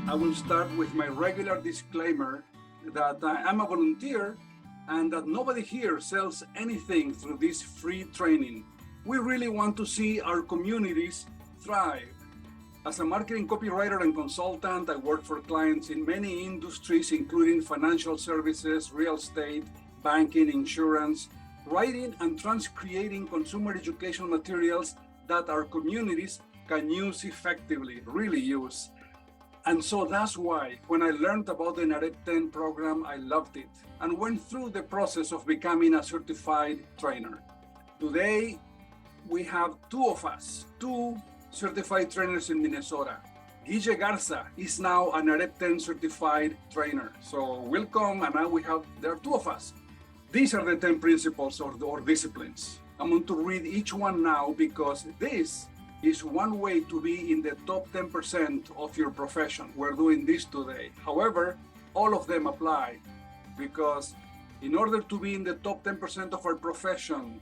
I will start with my regular disclaimer that I'm a volunteer and that nobody here sells anything through this free training. We really want to see our communities thrive. As a marketing copywriter and consultant, I work for clients in many industries, including financial services, real estate, banking, insurance, writing and transcreating consumer educational materials that our communities can use effectively, really use. And so that's why when I learned about the NAHREP 10 program, I loved it and went through the process of becoming a certified trainer. Today, we have two certified trainers in Minnesota. Guille Garza is now a NAHREP 10 certified trainer. So welcome, and now there are two of us. These are the 10 principles or disciplines. I'm going to read each one now because this is one way to be in the top 10% of your profession. We're doing this today. However, all of them apply because in order to be in the top 10% of our profession,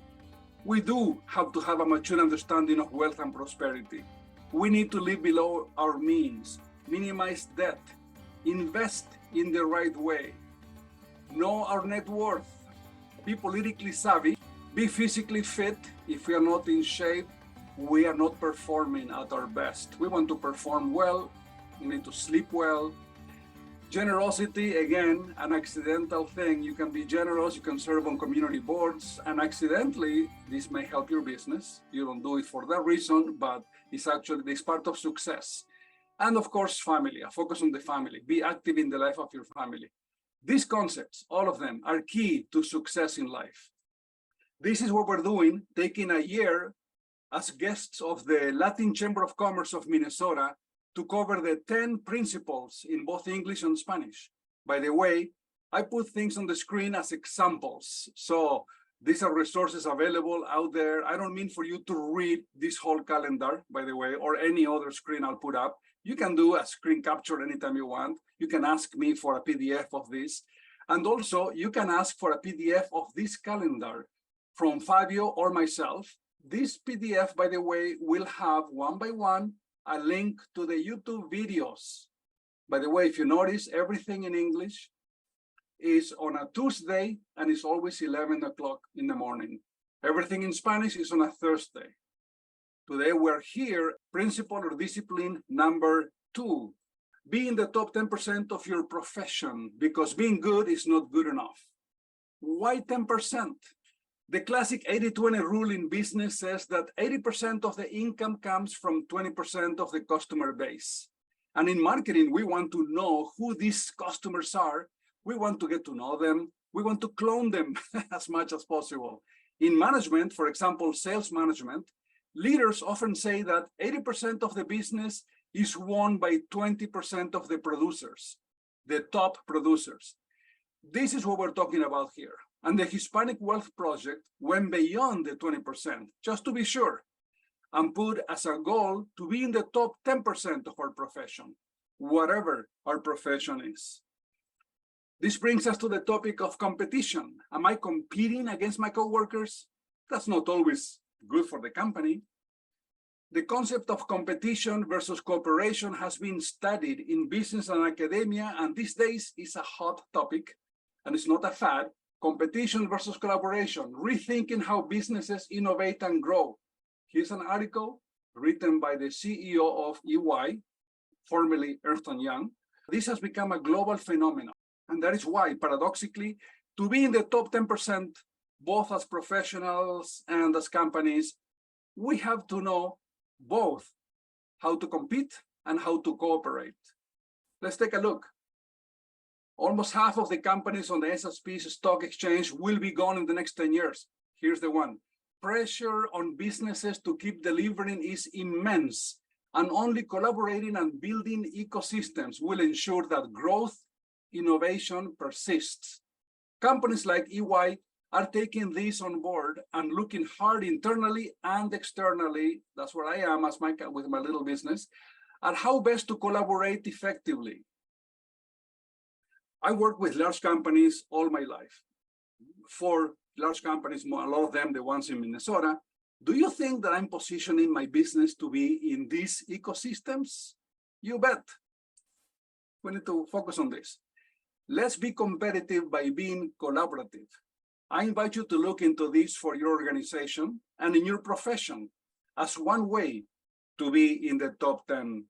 we do have to have a mature understanding of wealth and prosperity. We need to live below our means, minimize debt, invest in the right way, know our net worth, be politically savvy, be physically fit. If we are not in shape, we are not performing at our best. We want to perform well, we need to sleep well. Generosity, again, an accidental thing. You can be generous, you can serve on community boards, and accidentally, this may help your business. You don't do it for that reason, but it's part of success. And of course, family, a focus on the family. Be active in the life of your family. These concepts, all of them, are key to success in life. This is what we're doing, taking a year as guests of the Latino Chamber of Commerce of Minnesota to cover the 10 principles in both English and Spanish. By the way, I put things on the screen as examples. So these are resources available out there. I don't mean for you to read this whole calendar, by the way, or any other screen I'll put up. You can do a screen capture anytime you want. You can ask me for a PDF of this. And also, you can ask for a PDF of this calendar from Fabio or myself. This PDF, by the way, will have one by one a link to the YouTube videos. By the way, if you notice, everything in English is on a Tuesday and it's always 11 o'clock in the morning. Everything in Spanish is on a Thursday. Today we're here, principle or discipline number 2. Be in the top 10% of your profession because being good is not good enough. Why 10%? The classic 80-20 rule in business says that 80% of the income comes from 20% of the customer base. And in marketing, we want to know who these customers are. We want to get to know them. We want to clone them as much as possible. In management, for example, sales management, leaders often say that 80% of the business is won by 20% of the producers, the top producers. This is what we're talking about here. And the Hispanic Wealth Project went beyond the 20%, just to be sure, and put as a goal to be in the top 10% of our profession, whatever our profession is. This brings us to the topic of competition. Am I competing against my coworkers? That's not always good for the company. The concept of competition versus cooperation has been studied in business and academia, and these days is a hot topic, and it's not a fad. Competition versus collaboration, rethinking how businesses innovate and grow. Here's an article written by the CEO of EY, formerly Ernst & Young. This has become a global phenomenon. And that is why, paradoxically, to be in the top 10%, both as professionals and as companies, we have to know both how to compete and how to cooperate. Let's take a look. Almost half of the companies on the S&P's stock exchange will be gone in the next 10 years. Here's the one. Pressure on businesses to keep delivering is immense, and only collaborating and building ecosystems will ensure that growth, innovation persists. Companies like EY are taking this on board and looking hard internally and externally, that's where I am with my little business, at how best to collaborate effectively. I work with large companies all my life. For large companies, a lot of them, the ones in Minnesota. Do you think that I'm positioning my business to be in these ecosystems? You bet. We need to focus on this. Let's be competitive by being collaborative. I invite you to look into this for your organization and in your profession as one way to be in the top 10.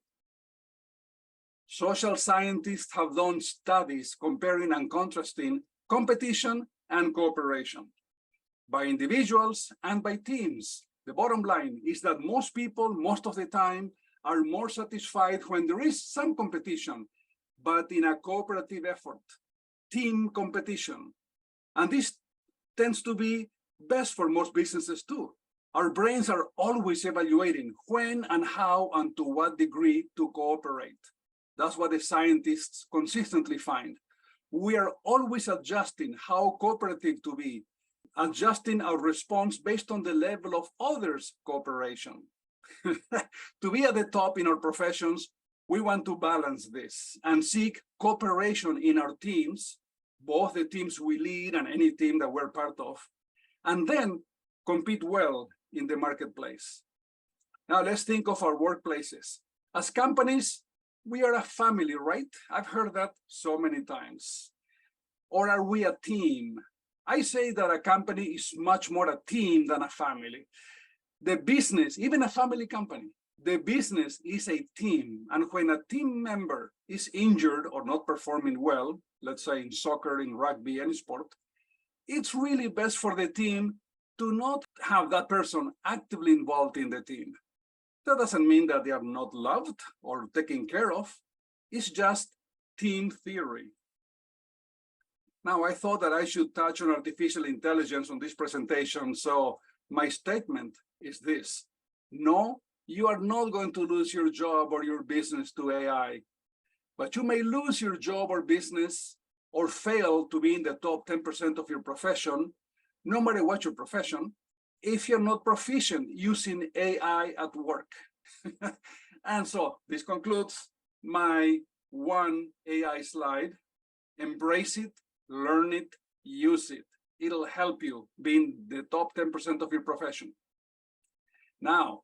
Social scientists have done studies comparing and contrasting competition and cooperation by individuals and by teams. The bottom line is that most people, most of the time, are more satisfied when there is some competition, but in a cooperative effort, team competition. And this tends to be best for most businesses too. Our brains are always evaluating when and how and to what degree to cooperate. That's what the scientists consistently find. We are always adjusting how cooperative to be, adjusting our response based on the level of others' cooperation. To be at the top in our professions, we want to balance this and seek cooperation in our teams, both the teams we lead and any team that we're part of, and then compete well in the marketplace. Now let's think of our workplaces. As companies, we are a family, right? I've heard that so many times. Or are we a team? I say that a company is much more a team than a family. The business, even a family company, the business is a team. And when a team member is injured or not performing well, let's say in soccer, in rugby, any sport, it's really best for the team to not have that person actively involved in the team. That doesn't mean that they are not loved or taken care of. It's just team theory. Now, I thought that I should touch on artificial intelligence on this presentation, so my statement is this. No, you are not going to lose your job or your business to AI, but you may lose your job or business or fail to be in the top 10% of your profession, no matter what your profession, if you're not proficient using AI at work. And so this concludes my one AI slide. Embrace it, learn it, use it. It'll help you be in the top 10% of your profession. Now,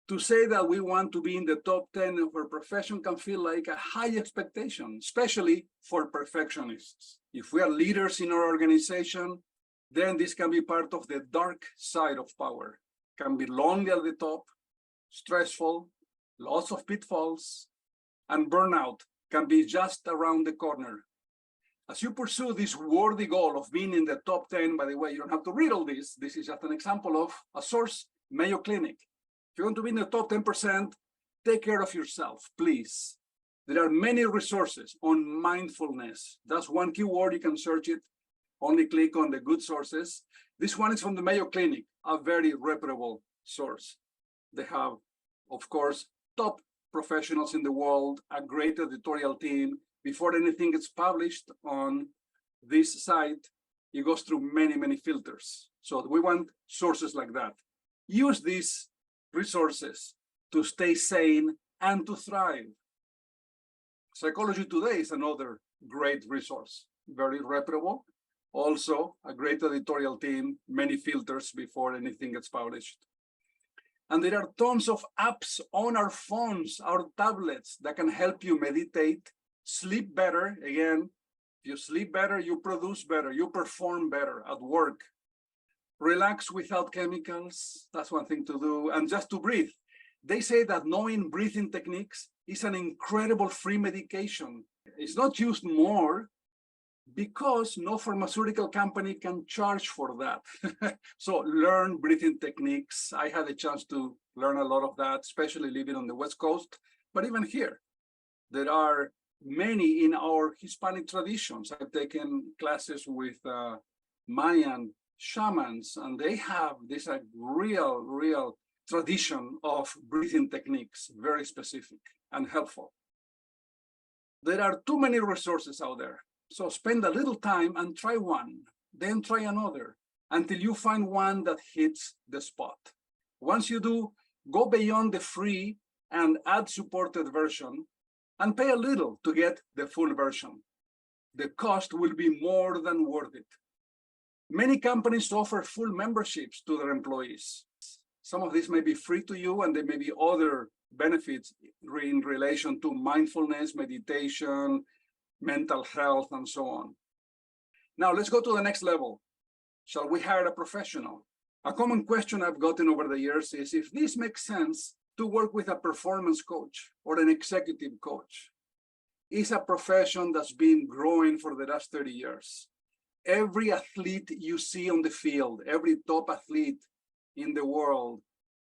to say that we want to be in the top 10 of our profession can feel like a high expectation, especially for perfectionists. If we are leaders in our organization, then this can be part of the dark side of power. It can be lonely at the top, stressful, lots of pitfalls, and burnout can be just around the corner. As you pursue this worthy goal of being in the top 10, by the way, you don't have to read all this. This is just an example of a source, Mayo Clinic. If you want to be in the top 10%, take care of yourself, please. There are many resources on mindfulness. That's one keyword, you can search it. Only click on the good sources. This one is from the Mayo Clinic, a very reputable source. They have, of course, top professionals in the world, a great editorial team. Before anything gets published on this site, it goes through many, many filters. So we want sources like that. Use these resources to stay sane and to thrive. Psychology Today is another great resource, very reputable. Also, a great editorial team, many filters before anything gets published. And there are tons of apps on our phones, our tablets that can help you meditate, sleep better. Again, if you sleep better, you produce better, you perform better at work. Relax without chemicals, that's one thing to do. And just to breathe. They say that knowing breathing techniques is an incredible free medication. It's not used more because no pharmaceutical company can charge for that. So learn breathing techniques. I had a chance to learn a lot of that, especially living on the West Coast. But even here, there are many in our Hispanic traditions. I've taken classes with Mayan shamans, and they have this real tradition of breathing techniques, very specific and helpful. There are too many resources out there. So spend a little time and try one, then try another, until you find one that hits the spot. Once you do, go beyond the free and ad-supported version and pay a little to get the full version. The cost will be more than worth it. Many companies offer full memberships to their employees. Some of these may be free to you, and there may be other benefits in relation to mindfulness, meditation, mental health, and so on. Now, let's go to the next level. Shall we hire a professional? A common question I've gotten over the years is if this makes sense to work with a performance coach or an executive coach. It's a profession that's been growing for the last 30 years. Every athlete you see on the field, every top athlete in the world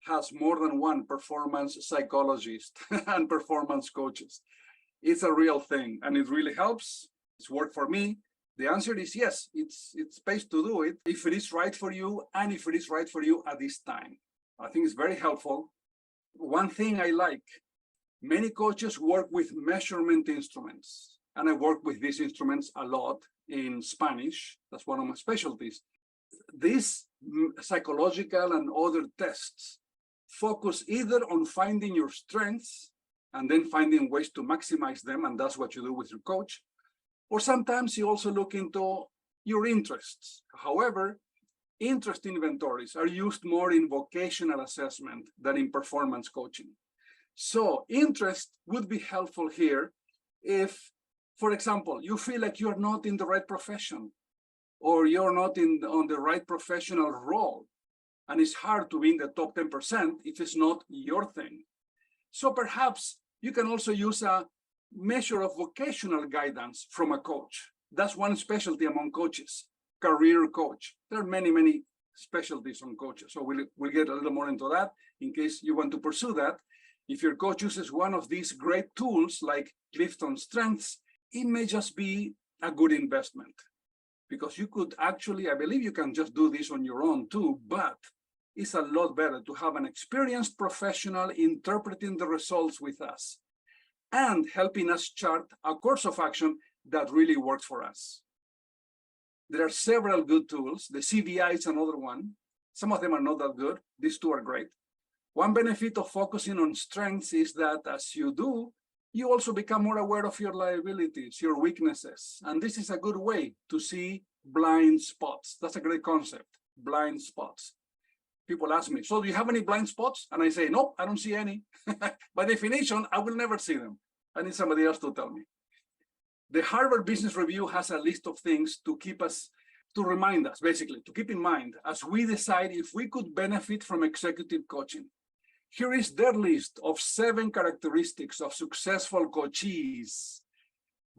has more than one performance psychologist and performance coaches. It's a real thing, and it really helps. It's worked for me. The answer is yes, it's pays to do it if it is right for you and if it is right for you at this time. I think it's very helpful. One thing I like, many coaches work with measurement instruments, and I work with these instruments a lot in Spanish. That's one of my specialties. These psychological and other tests focus either on finding your strengths and then finding ways to maximize them, and that's what you do with your coach. Or sometimes you also look into your interests. However, interest inventories are used more in vocational assessment than in performance coaching. So interest would be helpful here if, for example, you feel like you're not in the right profession or you're not on the right professional role, and it's hard to be in the top 10% if it's not your thing. So perhaps you can also use a measure of vocational guidance from a coach. That's one specialty among coaches, career coach. There are many, many specialties on coaches. So we'll get a little more into that in case you want to pursue that. If your coach uses one of these great tools like Clifton Strengths, it may just be a good investment because you could actually, I believe you can just do this on your own too, but it's a lot better to have an experienced professional interpreting the results with us and helping us chart a course of action that really works for us. There are several good tools. The CVI is another one. Some of them are not that good. These two are great. One benefit of focusing on strengths is that as you do, you also become more aware of your liabilities, your weaknesses. And this is a good way to see blind spots. That's a great concept, blind spots. People ask me, so do you have any blind spots? And I say, no, I don't see any. By definition, I will never see them. I need somebody else to tell me. The Harvard Business Review has a list of things to remind us, basically, to keep in mind as we decide if we could benefit from executive coaching. Here is their list of 7 characteristics of successful coachees.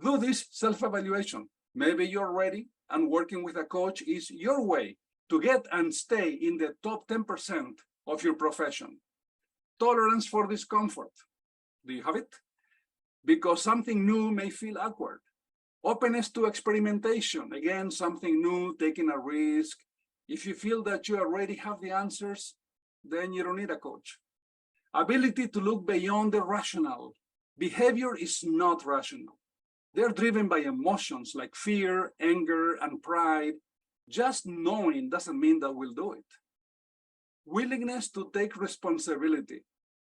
Do this self-evaluation. Maybe you're ready and working with a coach is your way to get and stay in the top 10% of your profession. Tolerance for discomfort. Do you have it? Because something new may feel awkward. Openness to experimentation. Again, something new, taking a risk. If you feel that you already have the answers, then you don't need a coach. Ability to look beyond the rational. Behavior is not rational. They're driven by emotions like fear, anger, and pride. Just knowing doesn't mean that we'll do it. Willingness to take responsibility.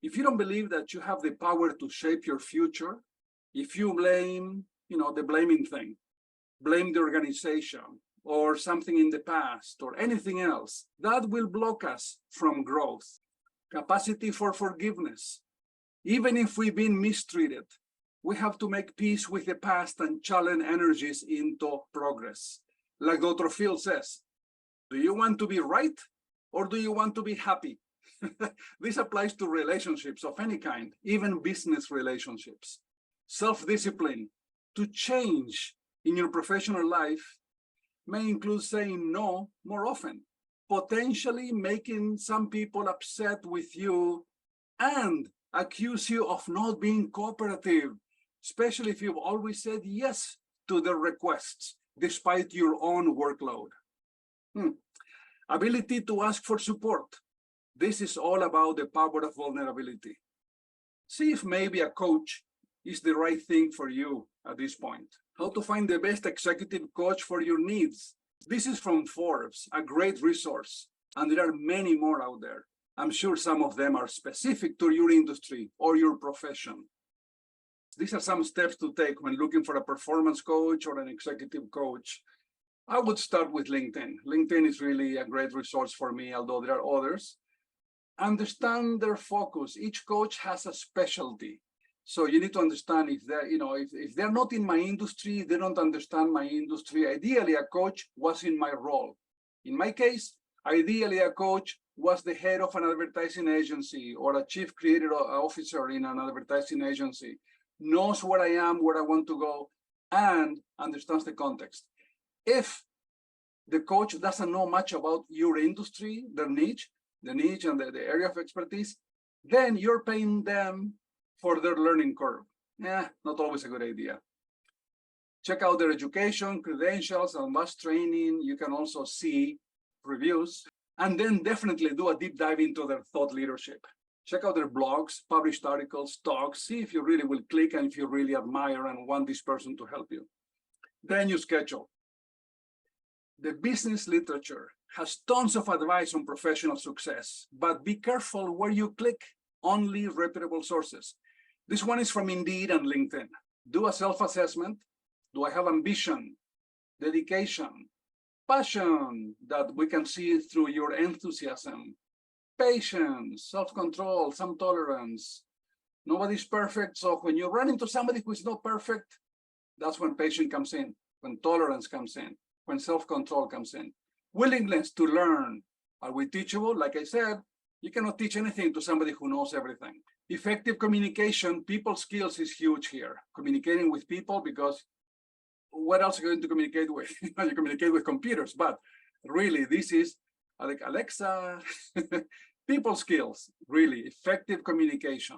If you don't believe that you have the power to shape your future, if you blame, the blaming thing, blame the organization or something in the past or anything else, that will block us from growth. Capacity for forgiveness. Even if we've been mistreated, we have to make peace with the past and channel energies into progress. Like Dr. Phil says, do you want to be right or do you want to be happy? This applies to relationships of any kind, even business relationships. Self-discipline to change in your professional life may include saying no more often, potentially making some people upset with you and accuse you of not being cooperative, especially if you've always said yes to their requests despite your own workload. Ability to ask for support. This is all about the power of vulnerability. See if maybe a coach is the right thing for you at this point. How to find the best executive coach for your needs. This is from Forbes, a great resource, and there are many more out there. I'm sure some of them are specific to your industry or your profession. These are some steps to take when looking for a performance coach or an executive coach. I would start with LinkedIn. LinkedIn is really a great resource for me, although there are others. Understand their focus. Each coach has a specialty. So you need to understand if they're, if they're not in my industry, they don't understand my industry. Ideally, a coach was in my role. In my case, ideally, a coach was the head of an advertising agency or a chief creative officer in an advertising agency, knows where I am, where I want to go, and understands the context. If the coach doesn't know much about your industry, their niche, the niche and the area of expertise, then you're paying them for their learning curve. Yeah, not always a good idea. Check out their education, credentials, and advanced training. You can also see reviews, and then definitely do a deep dive into their thought leadership. Check out their blogs, published articles, talks, see if you really will click and if you really admire and want this person to help you. Then you schedule. The business literature has tons of advice on professional success, but be careful where you click. Only reputable sources. This one is from Indeed and LinkedIn. Do a self-assessment. Do I have ambition, dedication, passion that we can see through your enthusiasm, patience, self-control, some tolerance? Nobody's perfect, so when you run into somebody who is not perfect, that's when patience comes in, when tolerance comes in, when self-control comes in. Willingness to learn. Are we teachable? Like I said, you cannot teach anything to somebody who knows everything. Effective communication, people skills is huge here. Communicating with people, because what else are you going to communicate with? You communicate with computers, but really this is like Alexa, people skills, really effective communication.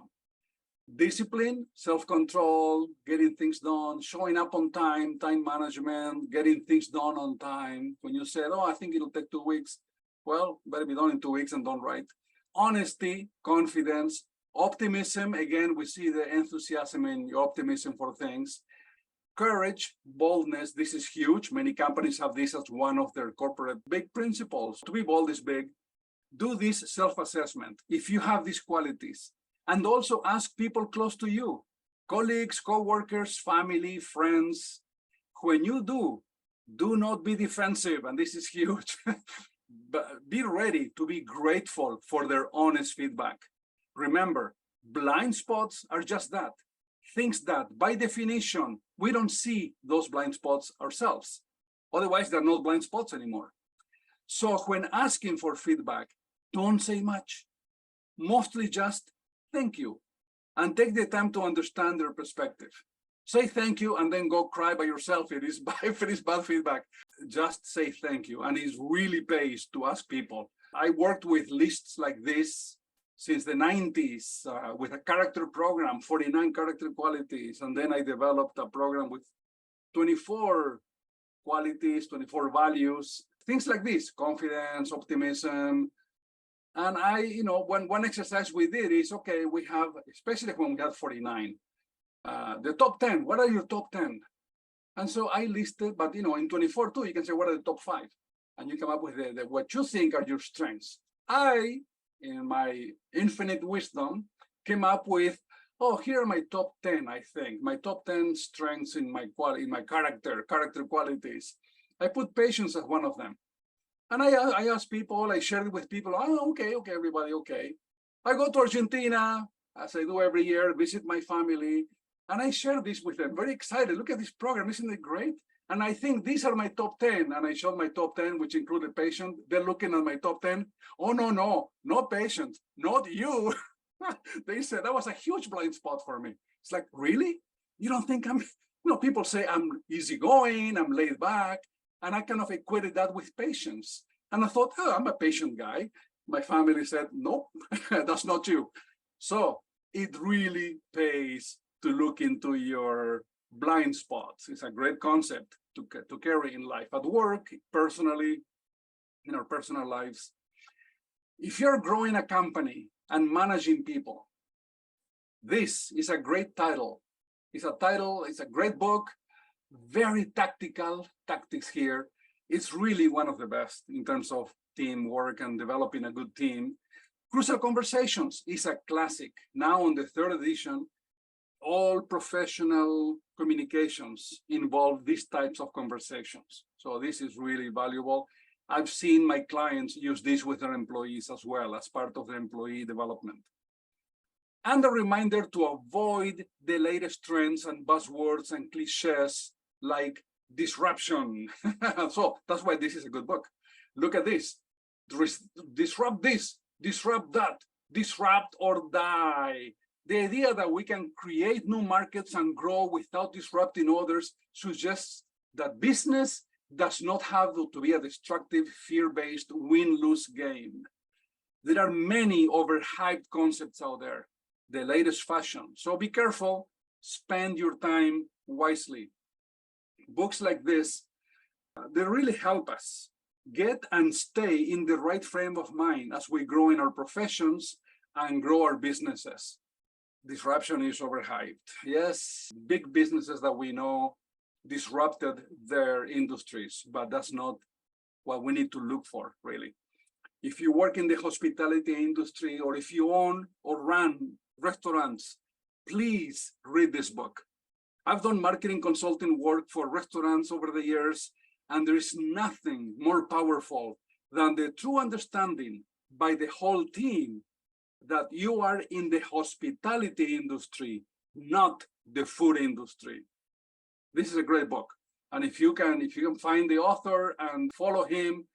Discipline, self-control, getting things done, showing up on time, time management, getting things done on time. When you said, oh, I think it'll take 2 weeks, well, better be done in 2 weeks and done right. Honesty, confidence, optimism. Again, we see the enthusiasm and your optimism for things. Courage, boldness. This is huge. Many companies have this as one of their corporate big principles. To be bold is big. Do this self-assessment if you have these qualities. And also ask people close to you, colleagues, co-workers, family, friends. When you do not be defensive, and this is huge. But be ready to be grateful for their honest feedback. Remember, blind spots are just that, things that by definition, we don't see those blind spots ourselves. Otherwise, they're not blind spots anymore. So when asking for feedback, don't say much. Mostly just thank you, and take the time to understand their perspective. Say thank you and then go cry by yourself if it is bad feedback. Just say thank you, and it really pays to ask people. I worked with lists like this since the 90s with a character program, 49 character qualities, and then I developed a program with 24 qualities, 24 values, things like this, confidence, optimism. And one exercise we did is, okay, we have, especially when we have 49, the top 10, what are your top 10? And so I listed, but in 24 too, you can say, what are the top 5? And you come up with what you think are your strengths. I, in my infinite wisdom, came up with, oh, here are my top 10, I think, my top 10 strengths in my character qualities. I put patience as one of them. And I asked people, I shared it with people, oh, okay, everybody, okay. I go to Argentina, as I do every year, visit my family, and I share this with them, very excited. Look at this program, isn't it great? And I think these are my top 10. And I showed my top 10, which included patient. They're looking at my top 10. Oh, no patient, not you. They said that was a huge blind spot for me. It's like, really? You don't think I'm, people say I'm easygoing, I'm laid back. And I kind of equated that with patience. And I thought, oh, I'm a patient guy. My family said, nope, that's not you. So it really pays to look into your blind spots. It's a great concept to carry in life, at work, personally, in our personal lives. If you're growing a company and managing people, this is a great title. It's a great book, very tactical tactics here. It's really one of the best in terms of teamwork and developing a good team. Crucial Conversations is a classic. Now on the 3rd edition, all professional communications involve these types of conversations. So this is really valuable. I've seen my clients use this with their employees as well as part of their employee development. and a reminder to avoid the latest trends and buzzwords and cliches like disruption. So that's why this is a good book. Look at this. Disrupt this, disrupt that, disrupt or die. The idea that we can create new markets and grow without disrupting others suggests that business does not have to be a destructive, fear-based, win-lose game. There are many overhyped concepts out there, the latest fashion. So be careful, spend your time wisely. Books like this, they really help us get and stay in the right frame of mind as we grow in our professions and grow our businesses. Disruption is overhyped. Yes, big businesses that we know disrupted their industries, but that's not what we need to look for, really. If you work in the hospitality industry, or if you own or run restaurants, please read this book. I've done marketing consulting work for restaurants over the years, and there is nothing more powerful than the true understanding by the whole team that you are in the hospitality industry, not the food industry. This is a great book. And if you can find the author and follow him,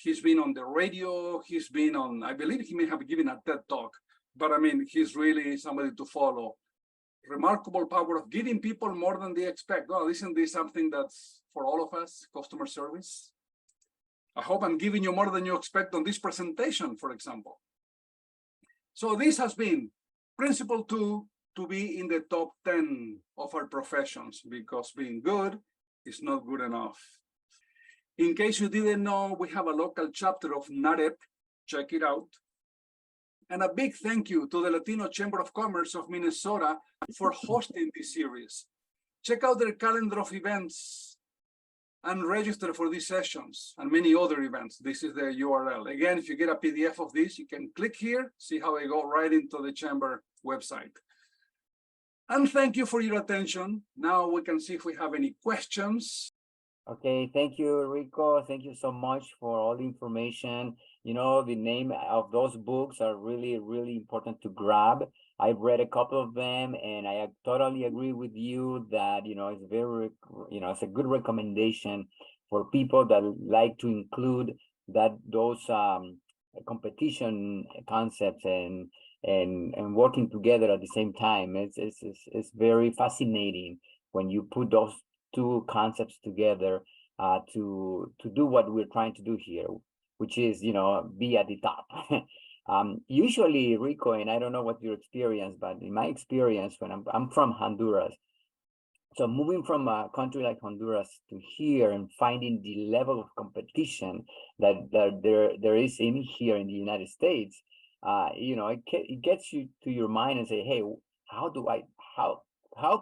he's been on the radio, he's been on, I believe he may have given a TED Talk, but I mean, he's really somebody to follow. Remarkable power of giving people more than they expect. Well, isn't this something that's for all of us, customer service? I hope I'm giving you more than you expect on this presentation, for example. So this has been Principle 2, to be in the top 10 of our professions, because being good is not good enough. In case you didn't know, we have a local chapter of NAHREP. Check it out. And a big thank you to the Latino Chamber of Commerce of Minnesota for hosting this series. Check out their calendar of events and register for these sessions and many other events. This is the URL. Again, if you get a PDF of this, you can click here, see how I go right into the Chamber website. And thank you for your attention. Now we can see if we have any questions. Okay, thank you, Rico. Thank you so much for all the information. You know, the name of those books are really, really important to grab. I've read a couple of them, and I totally agree with you that, you know, it's very, you know, it's a good recommendation for people that like to include those competition concepts and working together at the same time. It's very fascinating when you put those two concepts together to do what we're trying to do here, which is, you know, be at the top. Usually, Rico, and I don't know what your experience, but in my experience, when I'm from Honduras, so moving from a country like Honduras to here and finding the level of competition that there is in here in the United States, you know, it gets you to your mind and say, hey, how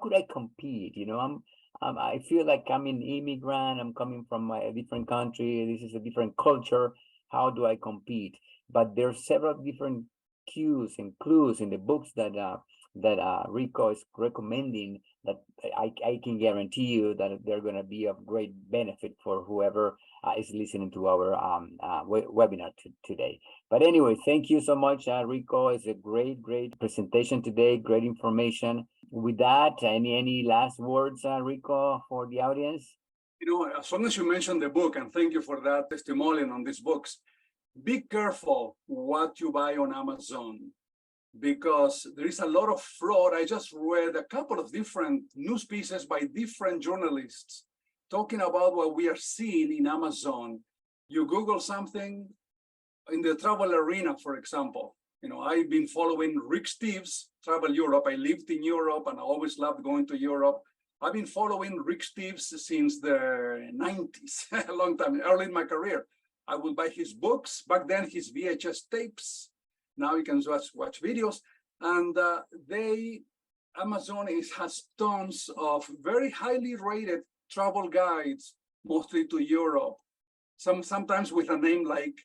could I compete? You know, I feel like I'm an immigrant. I'm coming from a different country. This is a different culture. How do I compete? But there are several different cues and clues in the books that Rico is recommending that I can guarantee you that they're going to be of great benefit for whoever is listening to our webinar today. But anyway, thank you so much, Rico. It's a great presentation today. Great information. With that, any last words, Rico, for the audience? You know, as long as you mentioned the book, and thank you for that testimonial on these books, be careful what you buy on Amazon, because there is a lot of fraud. I just read a couple of different news pieces by different journalists talking about what we are seeing in Amazon. You Google something in the travel arena, for example. You know, I've been following Rick Steves, Travel Europe. I lived in Europe and I always loved going to Europe. I've been following Rick Steves since the 90s, a long time, early in my career. I would buy his books. Back then, his VHS tapes. Now you can just watch videos. And Amazon has tons of very highly rated travel guides, mostly to Europe. Sometimes with a name like,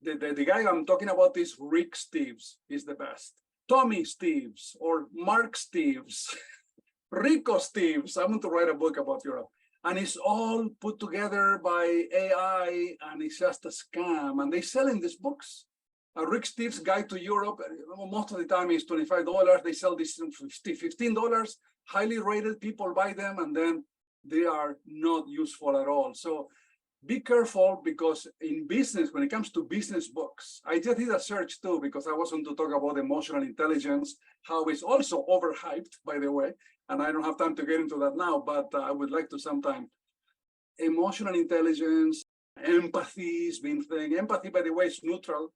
the guy I'm talking about is Rick Steves. He's the best. Tommy Steves or Mark Steves, Rico Steves. I want to write a book about Europe. And it's all put together by AI, and it's just a scam. And they sell in these books. a Rick Steves Guide to Europe. Most of the time is $25. They sell this for $15. Highly rated, people buy them, and then they are not useful at all. So be careful, because in business, when it comes to business books, I just did a search too, because I wasn't to talk about emotional intelligence, how it's also overhyped, by the way, and I don't have time to get into that now, but I would like to sometime. Emotional intelligence, empathy is being thing. Empathy, by the way, is neutral.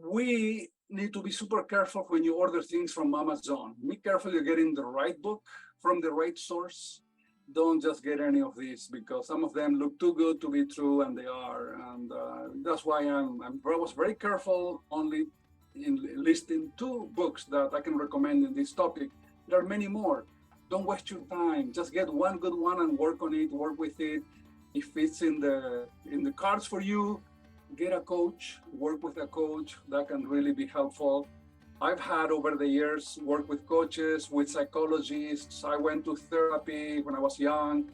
We need to be super careful when you order things from Amazon. Be careful you're getting the right book from the right source. Don't just get any of these, because some of them look too good to be true, and they are. And that's why I was very careful only in listing 2 books that I can recommend in this topic. There are many more. Don't waste your time. Just get one good one and work on it, work with it. If it's in the cards for you, get a coach, work with a coach. That can really be helpful. I've had over the years work with coaches, with psychologists. I went to therapy when I was young,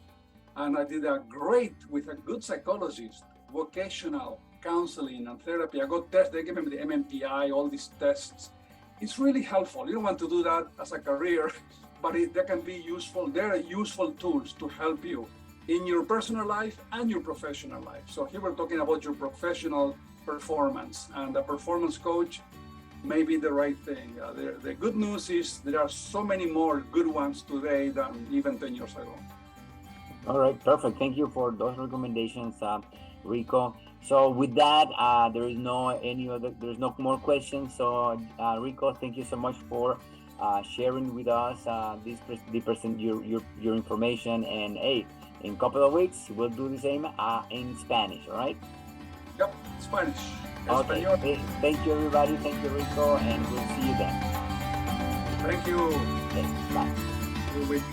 and I did a great with a good psychologist, vocational counseling and therapy. I got tests, they gave me the MMPI, all these tests. It's really helpful. You don't want to do that as a career, but they can be useful. They're useful tools to help you in your personal life and your professional life. So here we're talking about your professional performance, and a performance coach may be the right thing. The good news is there are so many more good ones today than even 10 years ago. All right, perfect. Thank you for those recommendations, Rico. So with that, there's no more questions. So Rico, thank you so much for sharing with us your information. And hey, in a couple of weeks, we'll do the same in Spanish, all right? Yep, Spanish. Okay, thank you everybody, thank you Rico, and we'll see you then. Thank you. Okay, bye. Good week.